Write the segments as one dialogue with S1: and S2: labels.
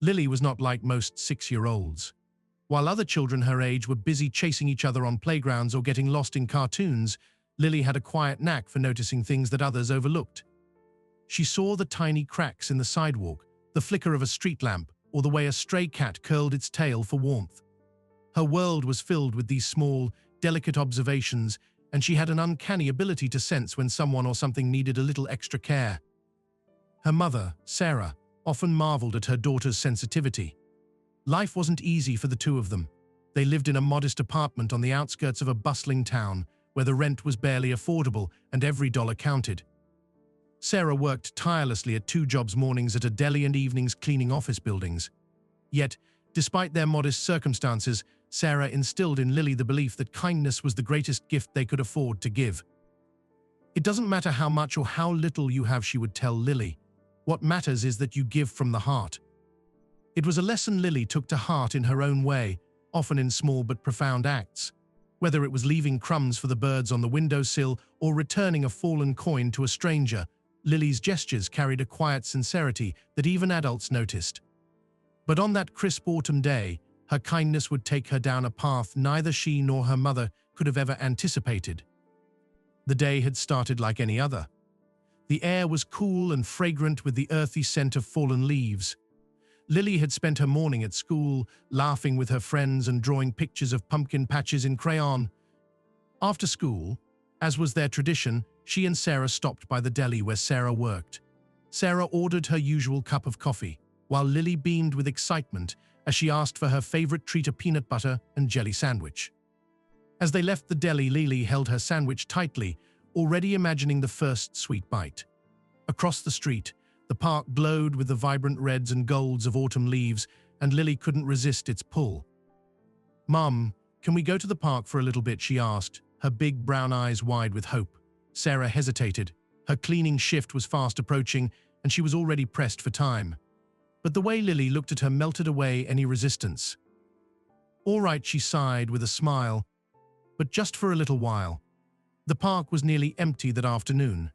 S1: Lily was not like most 6-year-olds. While other children her age were busy chasing each other on playgrounds or getting lost in cartoons, Lily had a quiet knack for noticing things that others overlooked. She saw the tiny cracks in the sidewalk, the flicker of a street lamp, or the way a stray cat curled its tail for warmth. Her world was filled with these small, delicate observations, and she had an uncanny ability to sense when someone or something needed a little extra care. Her mother, Sarah, often marveled at her daughter's sensitivity. Life wasn't easy for the two of them. They lived in a modest apartment on the outskirts of a bustling town, where the rent was barely affordable and every dollar counted. Sarah worked tirelessly at 2 jobs, mornings at a deli and evenings cleaning office buildings. Yet, despite their modest circumstances, Sarah instilled in Lily the belief that kindness was the greatest gift they could afford to give. "It doesn't matter how much or how little you have," she would tell Lily. "What matters is that you give from the heart." It was a lesson Lily took to heart in her own way, often in small but profound acts. Whether it was leaving crumbs for the birds on the windowsill or returning a fallen coin to a stranger, Lily's gestures carried a quiet sincerity that even adults noticed. But on that crisp autumn day, her kindness would take her down a path neither she nor her mother could have ever anticipated. The day had started like any other. The air was cool and fragrant with the earthy scent of fallen leaves. Lily had spent her morning at school, laughing with her friends and drawing pictures of pumpkin patches in crayon. After school, as was their tradition, she and Sarah stopped by the deli where Sarah worked. Sarah ordered her usual cup of coffee, while Lily beamed with excitement as she asked for her favorite treat, a peanut butter and jelly sandwich. As they left the deli, Lily held her sandwich tightly, already imagining the first sweet bite. Across the street, the park glowed with the vibrant reds and golds of autumn leaves, and Lily couldn't resist its pull. "Mum, can we go to the park for a little bit?" she asked, her big brown eyes wide with hope. Sarah hesitated. Her cleaning shift was fast approaching, and she was already pressed for time. But the way Lily looked at her melted away any resistance. "All right," she sighed with a smile, "but just for a little while." The park was nearly empty that afternoon.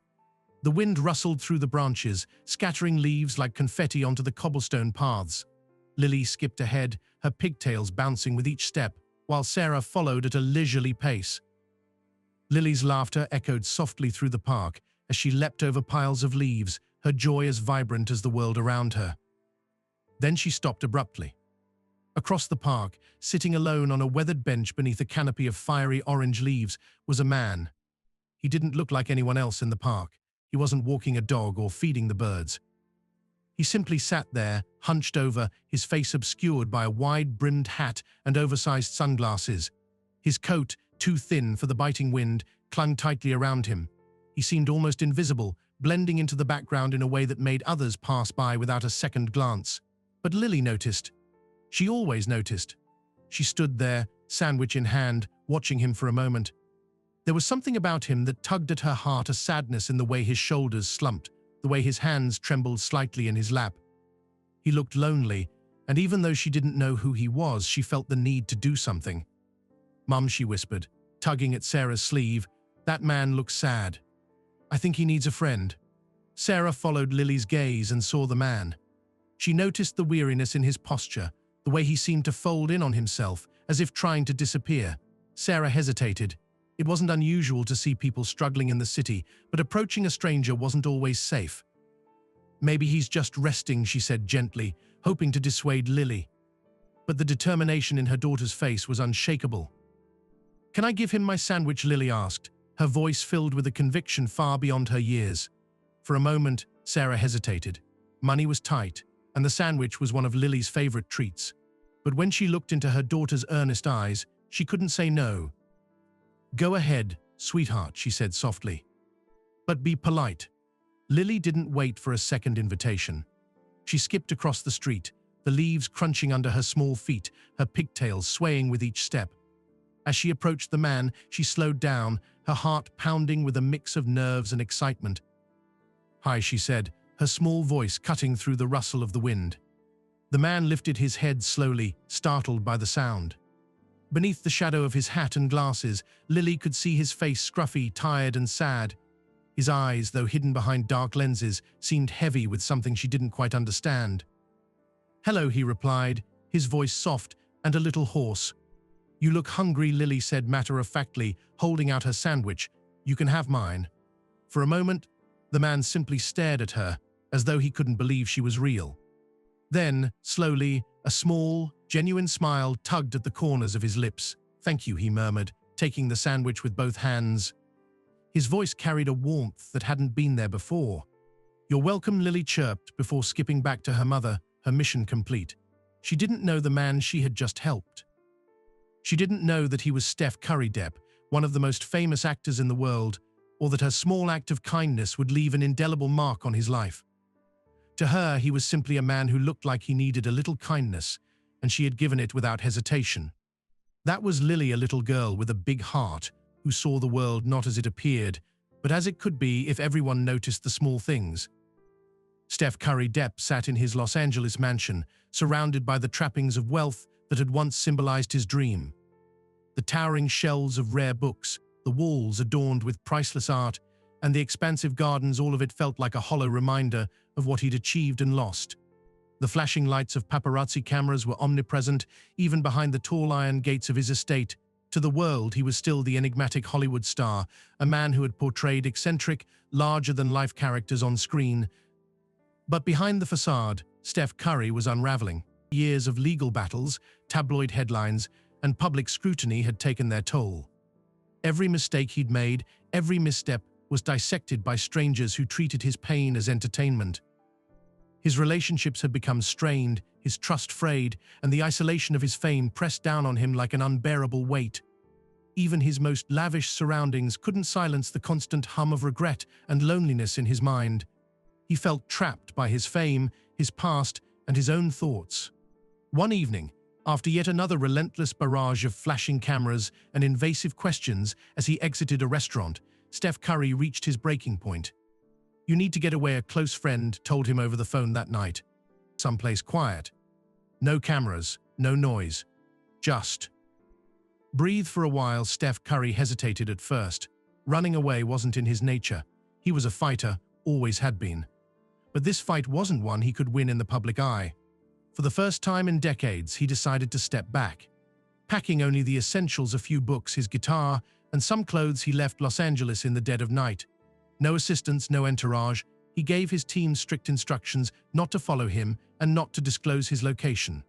S1: The wind rustled through the branches, scattering leaves like confetti onto the cobblestone paths. Lily skipped ahead, her pigtails bouncing with each step, while Sarah followed at a leisurely pace. Lily's laughter echoed softly through the park as she leapt over piles of leaves, her joy as vibrant as the world around her. Then she stopped abruptly. Across the park, sitting alone on a weathered bench beneath a canopy of fiery orange leaves, was a man. He didn't look like anyone else in the park. He wasn't walking a dog or feeding the birds. He simply sat there, hunched over, his face obscured by a wide-brimmed hat and oversized sunglasses. His coat, too thin for the biting wind, clung tightly around him. He seemed almost invisible, blending into the background in a way that made others pass by without a second glance. But Lily noticed. She always noticed. She stood there, sandwich in hand, watching him for a moment. There was something about him that tugged at her heart, a sadness in the way his shoulders slumped, the way his hands trembled slightly in his lap. He looked lonely, and even though she didn't know who he was, she felt the need to do something. "Mum," she whispered, tugging at Sarah's sleeve, "that man looks sad. I think he needs a friend." Sarah followed Lily's gaze and saw the man. She noticed the weariness in his posture, the way he seemed to fold in on himself, as if trying to disappear. Sarah hesitated. It wasn't unusual to see people struggling in the city, but approaching a stranger wasn't always safe. "Maybe he's just resting," she said gently, hoping to dissuade Lily. But the determination in her daughter's face was unshakable. "Can I give him my sandwich?" Lily asked, her voice filled with a conviction far beyond her years. For a moment, Sarah hesitated. Money was tight, and the sandwich was one of Lily's favorite treats. But when she looked into her daughter's earnest eyes, she couldn't say no. "Go ahead, sweetheart," she said softly. "But be polite." Lily didn't wait for a second invitation. She skipped across the street, the leaves crunching under her small feet, her pigtails swaying with each step. As she approached the man, she slowed down, her heart pounding with a mix of nerves and excitement. "Hi," she said, her small voice cutting through the rustle of the wind. The man lifted his head slowly, startled by the sound. Beneath the shadow of his hat and glasses, Lily could see his face, scruffy, tired and sad. His eyes, though hidden behind dark lenses, seemed heavy with something she didn't quite understand. "Hello," he replied, his voice soft and a little hoarse. "You look hungry," Lily said matter-of-factly, holding out her sandwich. "You can have mine." For a moment, the man simply stared at her, as though he couldn't believe she was real. Then, slowly, a small, genuine smile tugged at the corners of his lips. "Thank you," he murmured, taking the sandwich with both hands. His voice carried a warmth that hadn't been there before. "You're welcome," Lily chirped before skipping back to her mother, her mission complete. She didn't know the man she had just helped. She didn't know that he was Steph Curry Depp, one of the most famous actors in the world, or that her small act of kindness would leave an indelible mark on his life. To her, he was simply a man who looked like he needed a little kindness, and she had given it without hesitation. That was Lily, a little girl with a big heart, who saw the world not as it appeared, but as it could be if everyone noticed the small things. Steph Curry Depp sat in his Los Angeles mansion, surrounded by the trappings of wealth that had once symbolized his dream. The towering shelves of rare books, the walls adorned with priceless art, and the expansive gardens, all of it felt like a hollow reminder of what he'd achieved and lost. The flashing lights of paparazzi cameras were omnipresent, even behind the tall iron gates of his estate. To the world, he was still the enigmatic Hollywood star, a man who had portrayed eccentric, larger-than-life characters on screen. But behind the facade, Steph Curry was unraveling. Years of legal battles, tabloid headlines, and public scrutiny had taken their toll. Every mistake he'd made, every misstep, was dissected by strangers who treated his pain as entertainment. His relationships had become strained, his trust frayed, and the isolation of his fame pressed down on him like an unbearable weight. Even his most lavish surroundings couldn't silence the constant hum of regret and loneliness in his mind. He felt trapped by his fame, his past, and his own thoughts. One evening, after yet another relentless barrage of flashing cameras and invasive questions as he exited a restaurant, Steph Curry reached his breaking point. "You need to get away," a close friend told him over the phone that night. "Someplace quiet. No cameras, no noise. Just breathe." For a while, Steph Curry hesitated at first. Running away wasn't in his nature. He was a fighter, always had been. But this fight wasn't one he could win in the public eye. For the first time in decades, he decided to step back. Packing only the essentials, a few books, his guitar, and some clothes, he left Los Angeles in the dead of night. No assistants, no entourage. He gave his team strict instructions not to follow him and not to disclose his location.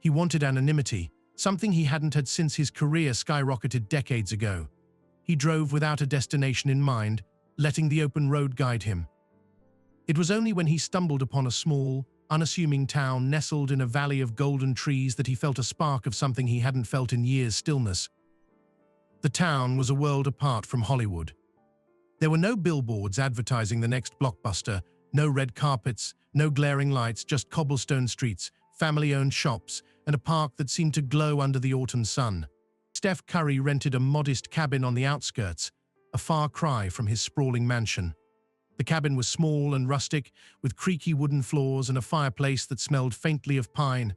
S1: He wanted anonymity, something he hadn't had since his career skyrocketed decades ago. He drove without a destination in mind, letting the open road guide him. It was only when he stumbled upon a small, unassuming town nestled in a valley of golden trees that he felt a spark of something he hadn't felt in years: stillness. The town was a world apart from Hollywood. There were no billboards advertising the next blockbuster, no red carpets, no glaring lights, just cobblestone streets, family-owned shops, and a park that seemed to glow under the autumn sun. Steph Curry rented a modest cabin on the outskirts, a far cry from his sprawling mansion. The cabin was small and rustic, with creaky wooden floors and a fireplace that smelled faintly of pine.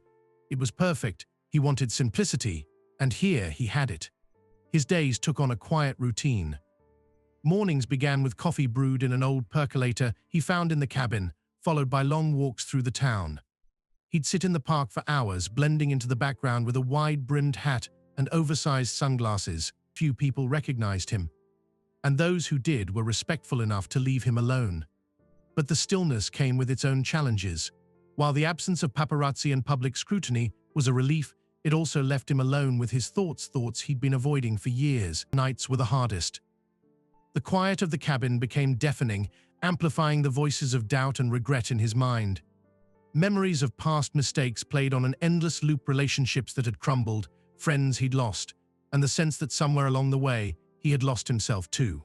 S1: It was perfect. He wanted simplicity, and here he had it. His days took on a quiet routine. Mornings began with coffee brewed in an old percolator he found in the cabin, followed by long walks through the town. He'd sit in the park for hours, blending into the background with a wide-brimmed hat and oversized sunglasses. Few people recognized him, and those who did were respectful enough to leave him alone. But the stillness came with its own challenges. While the absence of paparazzi and public scrutiny was a relief, it also left him alone with his thoughts he'd been avoiding for years. Nights were the hardest. The quiet of the cabin became deafening, amplifying the voices of doubt and regret in his mind. Memories of past mistakes played on an endless loop: relationships that had crumbled, friends he'd lost, and the sense that somewhere along the way, he had lost himself too.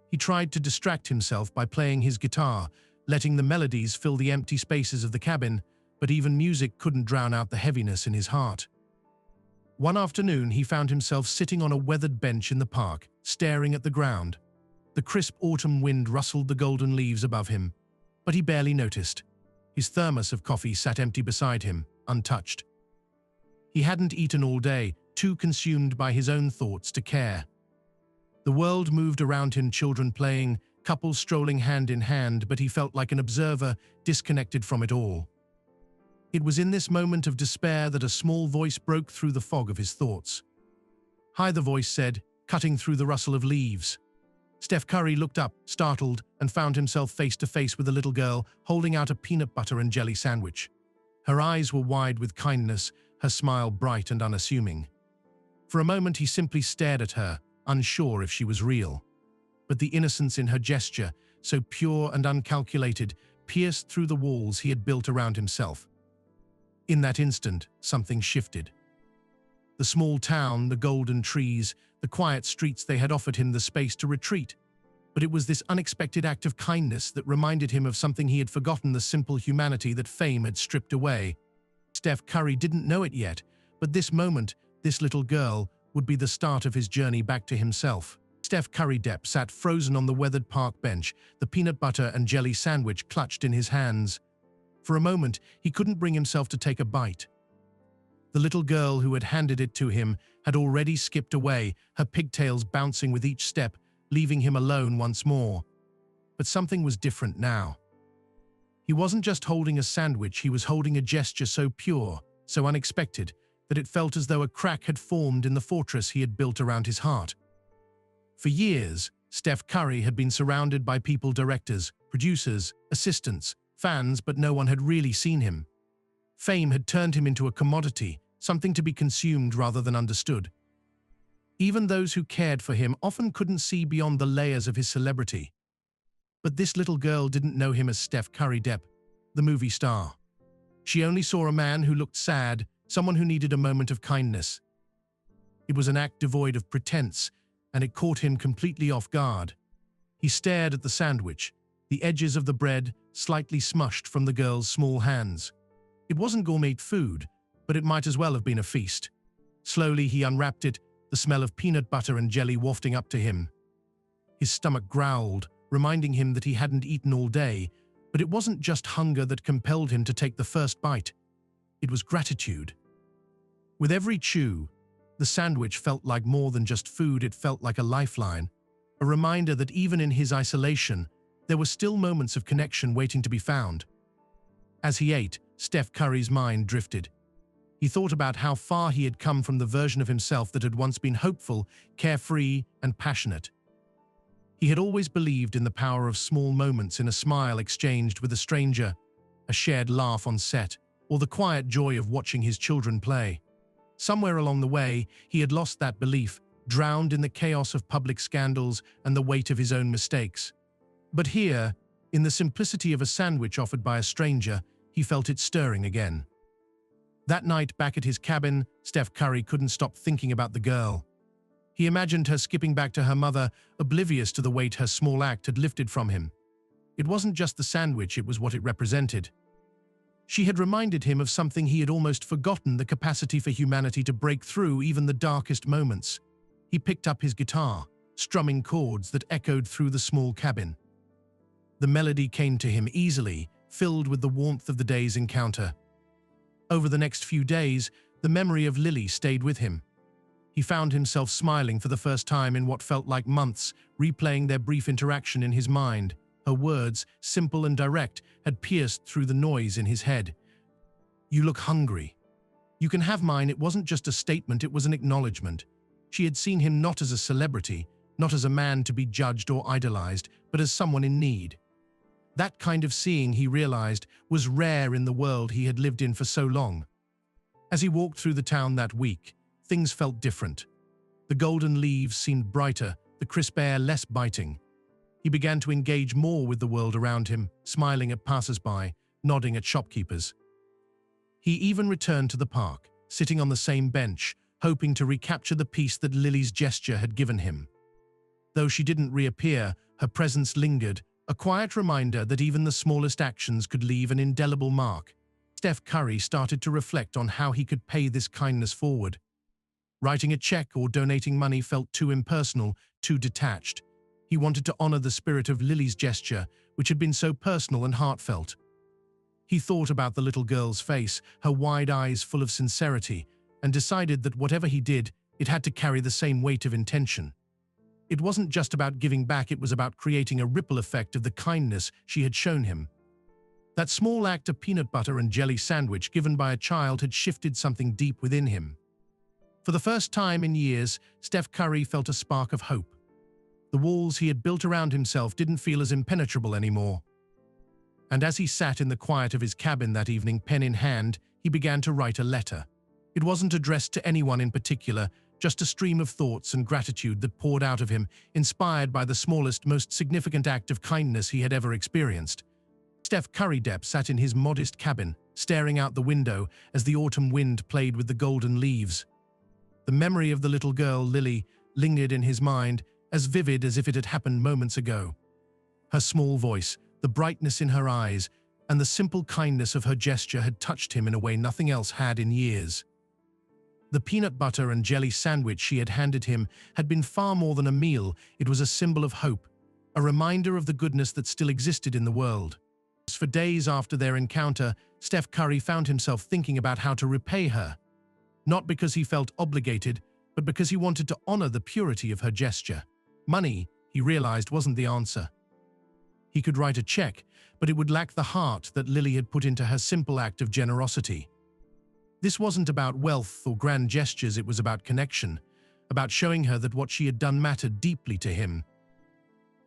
S1: He tried to distract himself by playing his guitar, letting the melodies fill the empty spaces of the cabin, but even music couldn't drown out the heaviness in his heart. One afternoon, he found himself sitting on a weathered bench in the park, staring at the ground. The crisp autumn wind rustled the golden leaves above him, but he barely noticed. His thermos of coffee sat empty beside him, untouched. He hadn't eaten all day, too consumed by his own thoughts to care. The world moved around him, children playing, couples strolling hand in hand, but he felt like an observer, disconnected from it all. It was in this moment of despair that a small voice broke through the fog of his thoughts. "Hi," the voice said, cutting through the rustle of leaves. Steph Curry looked up, startled, and found himself face to face with a little girl holding out a peanut butter and jelly sandwich. Her eyes were wide with kindness, her smile bright and unassuming. For a moment he simply stared at her, unsure if she was real. But the innocence in her gesture, so pure and uncalculated, pierced through the walls he had built around himself. In that instant, something shifted. The small town, the golden trees, the quiet streets, they had offered him the space to retreat. But it was this unexpected act of kindness that reminded him of something he had forgotten, the simple humanity that fame had stripped away. Steph Curry didn't know it yet, but this moment, this little girl, would be the start of his journey back to himself. Steph Curry Depp sat frozen on the weathered park bench, the peanut butter and jelly sandwich clutched in his hands. For a moment, he couldn't bring himself to take a bite. The little girl who had handed it to him had already skipped away, her pigtails bouncing with each step, leaving him alone once more. But something was different now. He wasn't just holding a sandwich, he was holding a gesture so pure, so unexpected, that it felt as though a crack had formed in the fortress he had built around his heart. For years, Steph Curry had been surrounded by people, directors, producers, assistants, fans, but no one had really seen him. Fame had turned him into a commodity, something to be consumed rather than understood. Even those who cared for him often couldn't see beyond the layers of his celebrity. But this little girl didn't know him as Steph Curry Depp, the movie star. She only saw a man who looked sad, someone who needed a moment of kindness. It was an act devoid of pretense, and it caught him completely off guard. He stared at the sandwich, the edges of the bread slightly smushed from the girl's small hands. It wasn't gourmet food, but it might as well have been a feast. Slowly he unwrapped it, the smell of peanut butter and jelly wafting up to him. His stomach growled, reminding him that he hadn't eaten all day, but it wasn't just hunger that compelled him to take the first bite. It was gratitude. With every chew, the sandwich felt like more than just food, it felt like a lifeline, a reminder that even in his isolation, there were still moments of connection waiting to be found. As he ate, Steph Curry's mind drifted. He thought about how far he had come from the version of himself that had once been hopeful, carefree, and passionate. He had always believed in the power of small moments, in a smile exchanged with a stranger, a shared laugh on set, or the quiet joy of watching his children play. Somewhere along the way, he had lost that belief, drowned in the chaos of public scandals and the weight of his own mistakes. But here, in the simplicity of a sandwich offered by a stranger, he felt it stirring again. That night, back at his cabin, Steph Curry couldn't stop thinking about the girl. He imagined her skipping back to her mother, oblivious to the weight her small act had lifted from him. It wasn't just the sandwich, it was what it represented. She had reminded him of something he had almost forgotten, the capacity for humanity to break through even the darkest moments. He picked up his guitar, strumming chords that echoed through the small cabin. The melody came to him easily, filled with the warmth of the day's encounter. Over the next few days, the memory of Lily stayed with him. He found himself smiling for the first time in what felt like months, replaying their brief interaction in his mind. Her words, simple and direct, had pierced through the noise in his head. "You look hungry. You can have mine." It wasn't just a statement, it was an acknowledgement. She had seen him not as a celebrity, not as a man to be judged or idolized, but as someone in need. That kind of seeing, he realized, was rare in the world he had lived in for so long. As he walked through the town that week, things felt different. The golden leaves seemed brighter, the crisp air less biting. He began to engage more with the world around him, smiling at passers-by, nodding at shopkeepers. He even returned to the park, sitting on the same bench, hoping to recapture the peace that Lily's gesture had given him. Though she didn't reappear, her presence lingered, a quiet reminder that even the smallest actions could leave an indelible mark. Steph Curry started to reflect on how he could pay this kindness forward. Writing a check or donating money felt too impersonal, too detached. He wanted to honor the spirit of Lily's gesture, which had been so personal and heartfelt. He thought about the little girl's face, her wide eyes full of sincerity, and decided that whatever he did, it had to carry the same weight of intention. It wasn't just about giving back, it was about creating a ripple effect of the kindness she had shown him. That small act of peanut butter and jelly sandwich given by a child had shifted something deep within him. For the first time in years, Steph Curry felt a spark of hope. The walls he had built around himself didn't feel as impenetrable anymore. And as he sat in the quiet of his cabin that evening, pen in hand, he began to write a letter. It wasn't addressed to anyone in particular, just a stream of thoughts and gratitude that poured out of him, inspired by the smallest, most significant act of kindness he had ever experienced. Steph Curry Depp sat in his modest cabin, staring out the window as the autumn wind played with the golden leaves. The memory of the little girl, Lily, lingered in his mind, as vivid as if it had happened moments ago. Her small voice, the brightness in her eyes, and the simple kindness of her gesture had touched him in a way nothing else had in years. The peanut butter and jelly sandwich she had handed him had been far more than a meal. It was a symbol of hope, a reminder of the goodness that still existed in the world. For days after their encounter, Steph Curry found himself thinking about how to repay her. Not because he felt obligated, but because he wanted to honor the purity of her gesture. Money, he realized, wasn't the answer. He could write a check, but it would lack the heart that Lily had put into her simple act of generosity. This wasn't about wealth or grand gestures, it was about connection, about showing her that what she had done mattered deeply to him.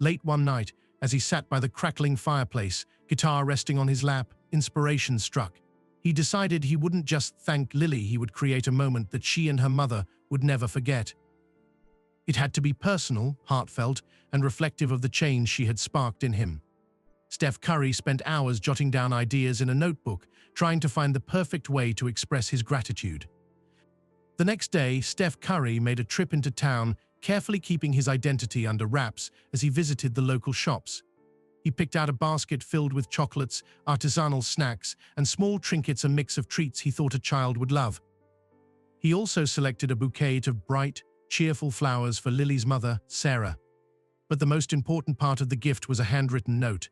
S1: Late one night, as he sat by the crackling fireplace, guitar resting on his lap, inspiration struck. He decided he wouldn't just thank Lily, he would create a moment that she and her mother would never forget. It had to be personal, heartfelt, and reflective of the change she had sparked in him. Steph Curry spent hours jotting down ideas in a notebook, trying to find the perfect way to express his gratitude. The next day, Steph Curry made a trip into town, carefully keeping his identity under wraps as he visited the local shops. He picked out a basket filled with chocolates, artisanal snacks, and small trinkets, a mix of treats he thought a child would love. He also selected a bouquet of bright, cheerful flowers for Lily's mother, Sarah. But the most important part of the gift was a handwritten note.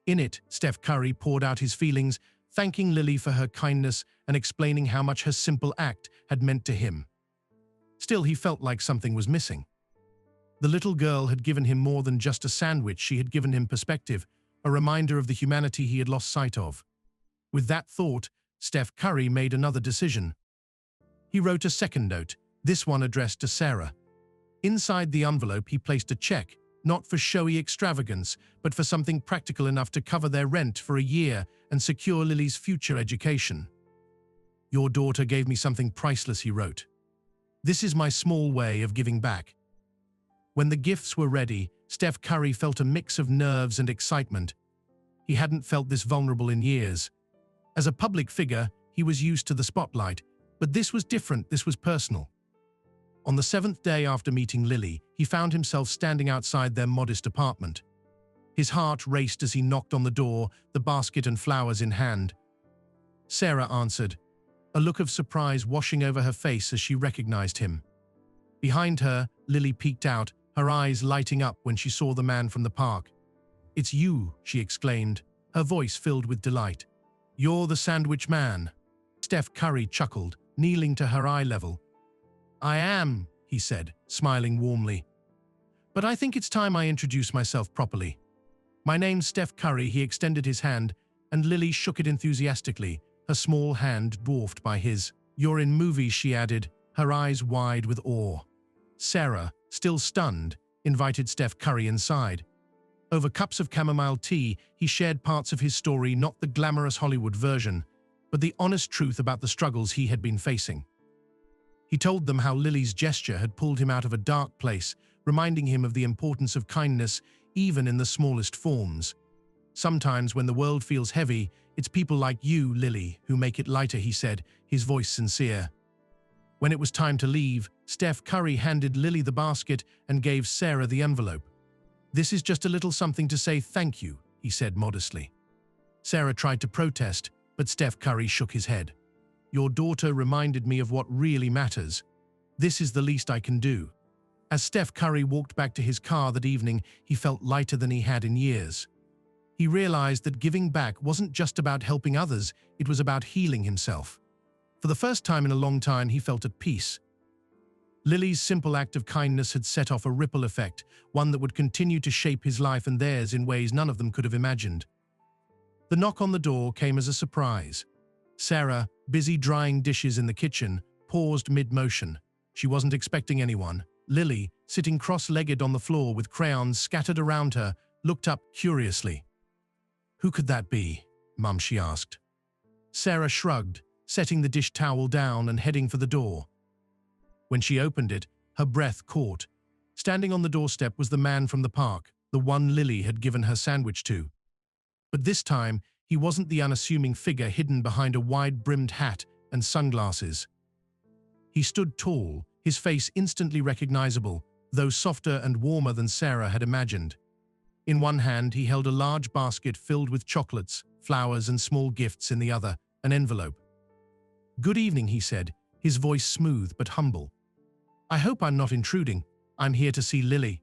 S1: In it, Steph Curry poured out his feelings, thanking Lily for her kindness and explaining how much her simple act had meant to him. Still, he felt like something was missing. The little girl had given him more than just a sandwich, she had given him perspective, a reminder of the humanity he had lost sight of. With that thought, Steph Curry made another decision. He wrote a second note, this one addressed to Sarah. Inside the envelope, he placed a check, not for showy extravagance, but for something practical enough to cover their rent for a year and secure Lily's future education. Your daughter gave me something priceless, he wrote. This is my small way of giving back. When the gifts were ready, Steph Curry felt a mix of nerves and excitement. He hadn't felt this vulnerable in years. As a public figure, he was used to the spotlight, but this was different, this was personal. On the 7th day after meeting Lily, he found himself standing outside their modest apartment. His heart raced as he knocked on the door, the basket and flowers in hand. Sarah answered, a look of surprise washing over her face as she recognized him. Behind her, Lily peeked out, her eyes lighting up when she saw the man from the park. It's you, she exclaimed, her voice filled with delight. You're the sandwich man. Steph Curry chuckled, kneeling to her eye level. I am, he said, smiling warmly. But I think it's time I introduce myself properly. My name's Steph Curry. He extended his hand, and Lily shook it enthusiastically, her small hand dwarfed by his. You're in movies, she added, her eyes wide with awe. Sarah, still stunned, invited Steph Curry inside. Over cups of chamomile tea, he shared parts of his story, not the glamorous Hollywood version, but the honest truth about the struggles he had been facing. He told them how Lily's gesture had pulled him out of a dark place, reminding him of the importance of kindness, even in the smallest forms. Sometimes when the world feels heavy, it's people like you, Lily, who make it lighter, he said, his voice sincere. When it was time to leave, Steph Curry handed Lily the basket and gave Sarah the envelope. This is just a little something to say thank you, he said modestly. Sarah tried to protest, but Steph Curry shook his head. Your daughter reminded me of what really matters. This is the least I can do. As Steph Curry walked back to his car that evening, he felt lighter than he had in years. He realized that giving back wasn't just about helping others, it was about healing himself. For the first time in a long time, he felt at peace. Lily's simple act of kindness had set off a ripple effect, one that would continue to shape his life and theirs in ways none of them could have imagined. The knock on the door came as a surprise. Sarah, busy drying dishes in the kitchen, paused mid-motion. She wasn't expecting anyone. Lily, sitting cross-legged on the floor with crayons scattered around her, looked up curiously. "Who could that be, Mum?" she asked. Sarah shrugged, setting the dish towel down and heading for the door. When she opened it, her breath caught. Standing on the doorstep was the man from the park, the one Lily had given her sandwich to. But this time, he wasn't the unassuming figure hidden behind a wide-brimmed hat and sunglasses. He stood tall, his face instantly recognizable, though softer and warmer than Sarah had imagined. In one hand, he held a large basket filled with chocolates, flowers, and small gifts in the other, an envelope. "Good evening," he said, his voice smooth but humble. "I hope I'm not intruding. I'm here to see Lily."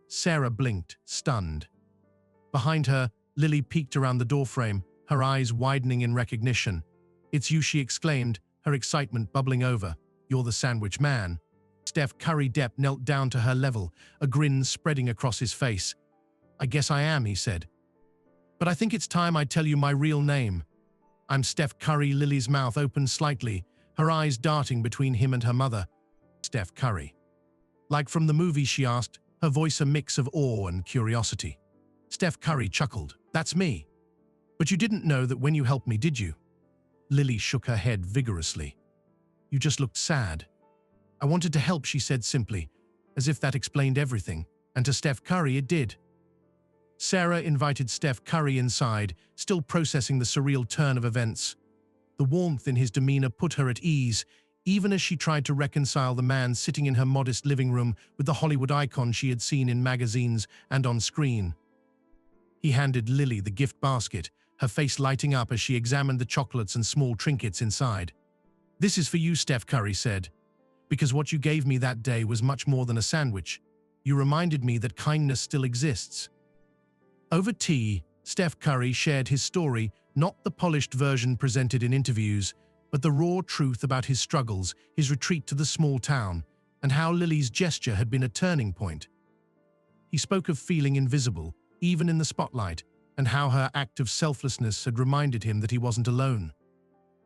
S1: Sarah blinked, stunned. Behind her, Lily peeked around the doorframe, her eyes widening in recognition. "It's you," she exclaimed, her excitement bubbling over. "You're the sandwich man." Steph Curry Depp knelt down to her level, a grin spreading across his face. "I guess I am," he said. "But I think it's time I tell you my real name. I'm Steph Curry." Lily's mouth opened slightly, her eyes darting between him and her mother. "Steph Curry. Like from the movie?" she asked, her voice a mix of awe and curiosity. Steph Curry chuckled. "That's me. But you didn't know that when you helped me, did you?" Lily shook her head vigorously. "You just looked sad." "I wanted to help," she said simply, as if that explained everything, and to Steph Curry it did. Sarah invited Steph Curry inside, still processing the surreal turn of events. The warmth in his demeanor put her at ease, even as she tried to reconcile the man sitting in her modest living room with the Hollywood icon she had seen in magazines and on screen. He handed Lily the gift basket, her face lighting up as she examined the chocolates and small trinkets inside. "This is for you," Steph Curry said, "because what you gave me that day was much more than a sandwich. You reminded me that kindness still exists." Over tea, Steph Curry shared his story, not the polished version presented in interviews, but the raw truth about his struggles, his retreat to the small town, and how Lily's gesture had been a turning point. He spoke of feeling invisible, even in the spotlight, and how her act of selflessness had reminded him that he wasn't alone.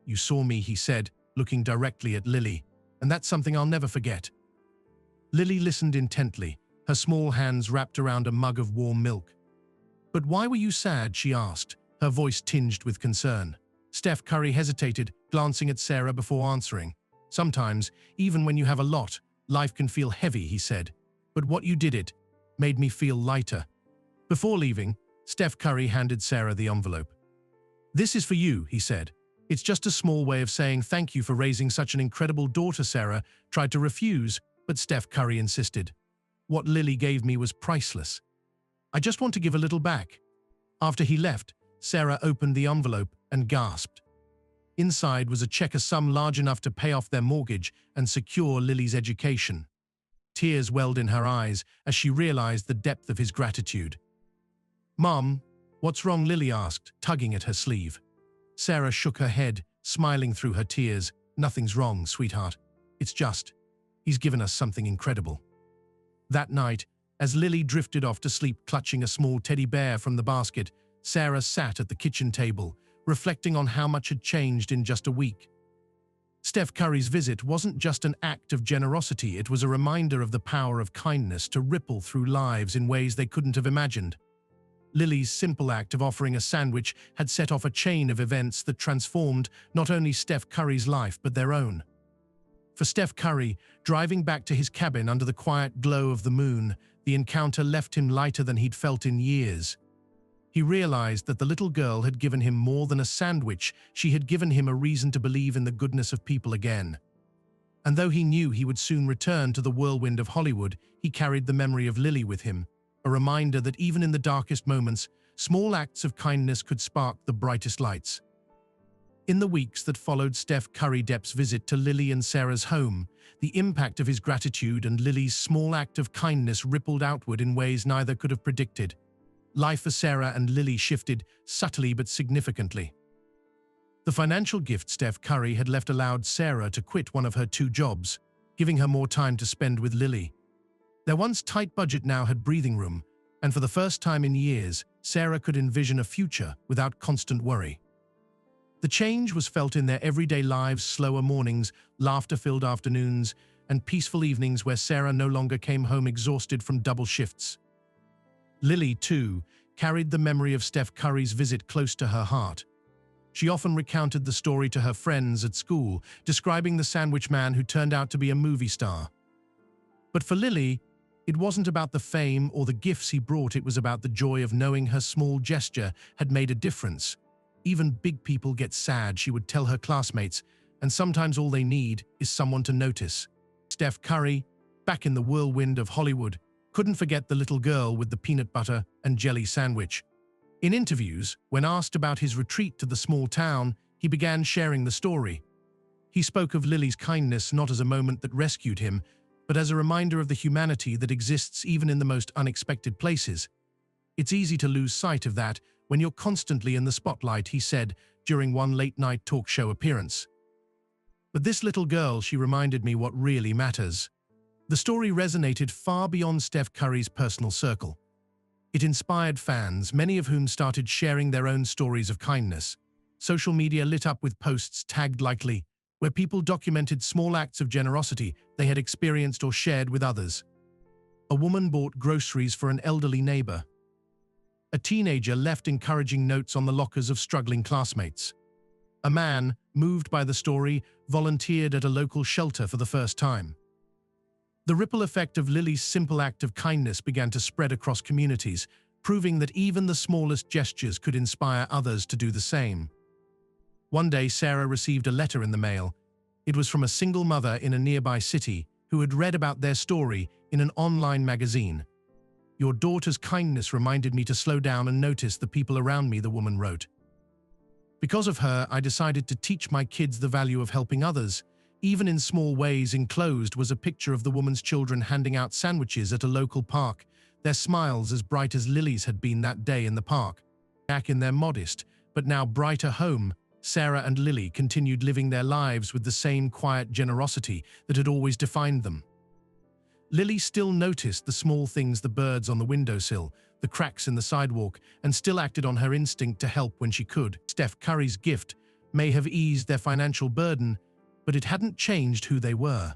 S1: "You saw me," he said, looking directly at Lily, "and that's something I'll never forget." Lily listened intently, her small hands wrapped around a mug of warm milk. "But why were you sad?" she asked, her voice tinged with concern. Steph Curry hesitated, glancing at Sarah before answering. "Sometimes, even when you have a lot, life can feel heavy," he said. "But what you did it made me feel lighter." Before leaving, Steph Curry handed Sarah the envelope. "This is for you," he said. "It's just a small way of saying thank you for raising such an incredible daughter." Sarah tried to refuse, but Steph Curry insisted. "What Lily gave me was priceless. I just want to give a little back." After he left, Sarah opened the envelope and gasped. Inside was a check, a sum large enough to pay off their mortgage and secure Lily's education. Tears welled in her eyes as she realized the depth of his gratitude. "Mom, what's wrong?" Lily asked, tugging at her sleeve. Sarah shook her head, smiling through her tears. "Nothing's wrong, sweetheart. It's just, he's given us something incredible." That night, as Lily drifted off to sleep clutching a small teddy bear from the basket, Sarah sat at the kitchen table, reflecting on how much had changed in just a week. Steph Curry's visit wasn't just an act of generosity, it was a reminder of the power of kindness to ripple through lives in ways they couldn't have imagined. Lily's simple act of offering a sandwich had set off a chain of events that transformed not only Steph Curry's life but their own. For Steph Curry, driving back to his cabin under the quiet glow of the moon, the encounter left him lighter than he'd felt in years. He realized that the little girl had given him more than a sandwich, she had given him a reason to believe in the goodness of people again. And though he knew he would soon return to the whirlwind of Hollywood, he carried the memory of Lily with him, a reminder that even in the darkest moments, small acts of kindness could spark the brightest lights. In the weeks that followed Steph Curry Depp's visit to Lily and Sarah's home, the impact of his gratitude and Lily's small act of kindness rippled outward in ways neither could have predicted. Life for Sarah and Lily shifted subtly but significantly. The financial gift Steph Curry had left allowed Sarah to quit one of her 2 jobs, giving her more time to spend with Lily. Their once tight budget now had breathing room, And for the first time in years, Sarah could envision a future without constant worry. The change was felt in their everyday lives: slower mornings, laughter-filled afternoons, and peaceful evenings where Sarah no longer came home exhausted from double shifts. Lily, too, carried the memory of Steph Curry's visit close to her heart. She often recounted the story to her friends at school, describing the sandwich man who turned out to be a movie star. But for Lily, it wasn't about the fame or the gifts he brought, it was about the joy of knowing her small gesture had made a difference. Even big people get sad, she would tell her classmates, and sometimes all they need is someone to notice. Steph Curry, back in the whirlwind of Hollywood, couldn't forget the little girl with the peanut butter and jelly sandwich. In interviews, when asked about his retreat to the small town, he began sharing the story. He spoke of Lily's kindness not as a moment that rescued him, but as a reminder of the humanity that exists even in the most unexpected places. "It's easy to lose sight of that when you're constantly in the spotlight," he said during one late-night talk show appearance. "But this little girl, she reminded me what really matters." The story resonated far beyond Steph Curry's personal circle. It inspired fans, many of whom started sharing their own stories of kindness. Social media lit up with posts tagged likely, where people documented small acts of generosity they had experienced or shared with others. A woman bought groceries for an elderly neighbor. A teenager left encouraging notes on the lockers of struggling classmates. A man, moved by the story, volunteered at a local shelter for the first time. The ripple effect of Lily's simple act of kindness began to spread across communities, proving that even the smallest gestures could inspire others to do the same. One day, Sarah received a letter in the mail. It was from a single mother in a nearby city who had read about their story in an online magazine. "Your daughter's kindness reminded me to slow down and notice the people around me," the woman wrote. "Because of her, I decided to teach my kids the value of helping others, even in small ways." Enclosed was a picture of the woman's children handing out sandwiches at a local park, their smiles as bright as Lily's had been that day in the park. Back in their modest, but now brighter home, Sarah and Lily continued living their lives with the same quiet generosity that had always defined them. Lily still noticed the small things: the birds on the windowsill, the cracks in the sidewalk, and still acted on her instinct to help when she could. Steph Curry's gift may have eased their financial burden, but it hadn't changed who they were.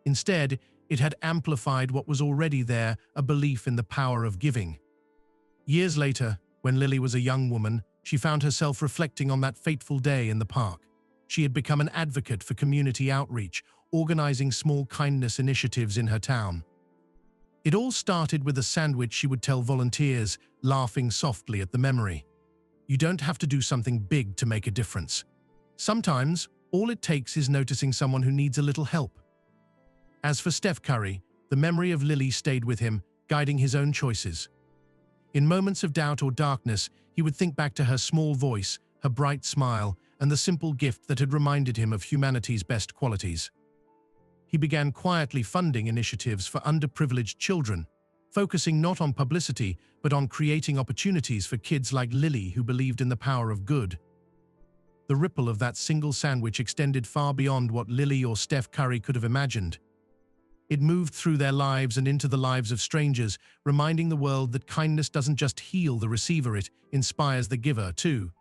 S1: Instead, it had amplified what was already there: a belief in the power of giving. Years later, when Lily was a young woman, she found herself reflecting on that fateful day in the park. She had become an advocate for community outreach, organizing small kindness initiatives in her town. It all started with a sandwich, she would tell volunteers, laughing softly at the memory. "You don't have to do something big to make a difference. Sometimes, all it takes is noticing someone who needs a little help." As for Steph Curry, the memory of Lily stayed with him, guiding his own choices. In moments of doubt or darkness, he would think back to her small voice, her bright smile, and the simple gift that had reminded him of humanity's best qualities. He began quietly funding initiatives for underprivileged children, focusing not on publicity, but on creating opportunities for kids like Lily who believed in the power of good. The ripple of that single sandwich extended far beyond what Lily or Steph Curry could have imagined. It moved through their lives and into the lives of strangers, reminding the world that kindness doesn't just heal the receiver, it inspires the giver too.